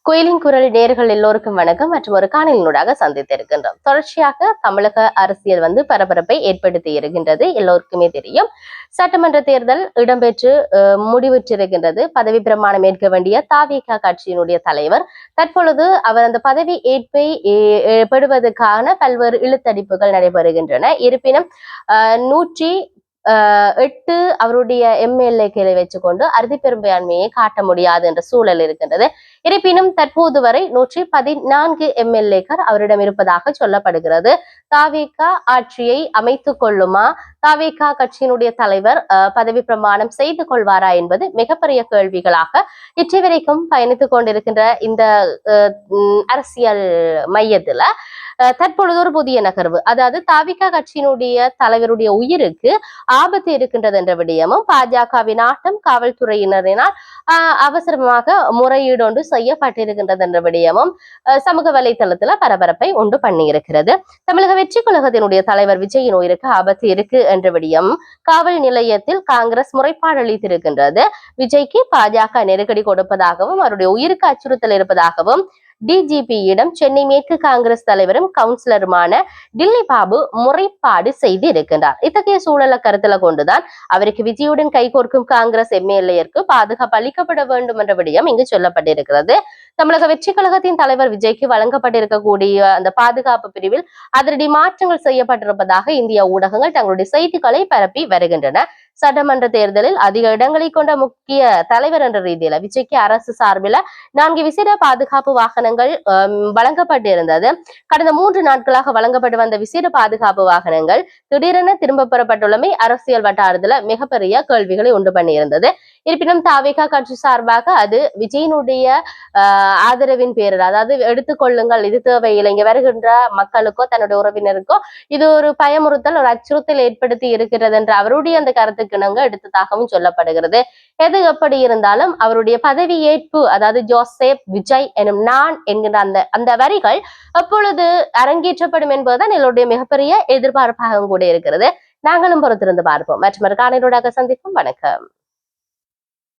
கோயிலின் குரல் நேர்கள் எல்லோருக்கும் வணக்கம் மற்றும் ஒரு காணொலியினூடாக சந்தித்திருக்கின்றோம். தொடர்ச்சியாக தமிழக அரசியல் பரபரப்பை ஏற்படுத்தி இருக்கின்றது. எல்லோருக்குமே தெரியும், சட்டமன்ற தேர்தல் இடம்பெற்று முடிவுற்றிருக்கின்றது. பதவி பிரமாணம் ஏற்க வேண்டிய தாவேகா கட்சியினுடைய தலைவர் தற்பொழுது அவர் அந்த பதவி ஏற்பை பெறுவதற்கான பல்வேறு இழுத்தடிப்புகள் நடைபெறுகின்றன. இருப்பினும் 108 அவருடைய எம்எல்ஏக்களை வச்சுக்கொண்டு அறுதி பெரும்பான்மையை காட்ட முடியாது என்ற சூழல் இருக்கின்றது. இருப்பினும் தற்போது வரை 114 எம்எல்ஏக்கள் அவரிடம் இருப்பதாக சொல்லப்படுகிறது. தாவேகா ஆட்சியை அமைத்துக் கொள்ளுமா, தாவேகா கட்சியினுடைய தலைவர் பதவி பிரமாணம் செய்து கொள்வாரா என்பது மிகப்பெரிய கேள்விகளாக இற்றை வரைக்கும் பயணித்துக் கொண்டிருக்கின்ற இந்த அரசியல் மையத்துல தற்பொழுது ஒரு புதிய நகர்வு, அதாவது தாவேகா கட்சியினுடைய தலைவருடைய உயிருக்கு ஆபத்து இருக்கின்றது என்ற விடயமும் பாஜகவின் ஆட்டம் காவல்துறையினரினால் அவசரமாக முறையீடு ஒன்று செய்யப்பட்டிருக்கின்றது என்ற விடயமும் சமூக வலைதளத்துல பரபரப்பை உண்டு பண்ணியிருக்கிறது. தமிழக வெற்றி கழகத்தினுடைய தலைவர் விஜயின் உயிருக்கு ஆபத்து இருக்கு என்ற விடயம் காவல் நிலையத்தில் காங்கிரஸ் முறைப்பாடு அளித்திருக்கின்றது. விஜய்க்கு பாஜக நெருக்கடி கொடுப்பதாகவும் அவருடைய உயிருக்கு அச்சுறுத்தல் இருப்பதாகவும் டிஜிபியிடம் சென்னை மேற்கு காங்கிரஸ் தலைவரும் கவுன்சிலருமான டில்லி பாபு முறைப்பாடு செய்து இருக்கின்றார். இத்தகைய சூழலை கருத்துல கொண்டுதான் அவருக்கு விஜயுடன் கைகோர்க்கும் காங்கிரஸ் எம்எல்ஏருக்கு பாதுகாப்பு அளிக்கப்பட வேண்டும் என்ற விடயம் இங்கு சொல்லப்பட்டிருக்கிறது. தமிழக வெற்றி கழகத்தின் தலைவர் விஜய்க்கு வழங்கப்பட்டிருக்கக்கூடிய அந்த பாதுகாப்பு பிரிவில் அதிரடி மாற்றங்கள் செய்யப்பட்டிருப்பதாக இந்திய ஊடகங்கள் தங்களுடைய செய்திகளை பரப்பி வருகின்றன. சட்டமன்ற தேர்தலில் அதிக இடங்களை கொண்ட முக்கிய தலைவர் என்ற ரீதியில விஜய்க்கு அரசு சார்பில் 4 விசேட பாதுகாப்பு வாகனங்கள் வழங்கப்பட்டிருந்தது. கடந்த 3 நாட்களாக வழங்கப்பட்டு வந்த விசேட பாதுகாப்பு வாகனங்கள் திடீரென திரும்ப பெறப்பட்டுள்ளமை அரசியல் வட்டாரத்துல மிகப்பெரிய கேள்விகளை உண்டு பண்ணியிருந்தது. இருப்பினும் தாவேகா கட்சி சார்பாக அது விஜயனுடைய ஆதரவின் பேரில், அதாவது எடுத்துக்கொள்ளுங்கள், இது தேவையில்லை, இங்க வருகின்ற மக்களுக்கோ தன்னுடைய உறவினருக்கோ இது ஒரு பயமுறுத்தல், ஒரு அச்சுறுத்தல் ஏற்படுத்தி இருக்கிறது என்ற அவருடைய அந்த கருத்துக்கு இணங்க எடுத்ததாகவும் சொல்லப்படுகிறது. எது எப்படி இருந்தாலும் அவருடைய பதவி ஏற்பு, அதாவது ஜோசப் விஜய் எனும் நான் என்கிற அந்த வரிகள் எப்பொழுது அரங்கேற்றப்படும் என்பதுதான் எங்களுடைய மிகப்பெரிய எதிர்பார்ப்பாக கூட இருக்கிறது. நாங்களும் பொறுத்திருந்து பார்ப்போம். மற்றொரு காணொளியோட சந்திப்போம். வணக்கம்.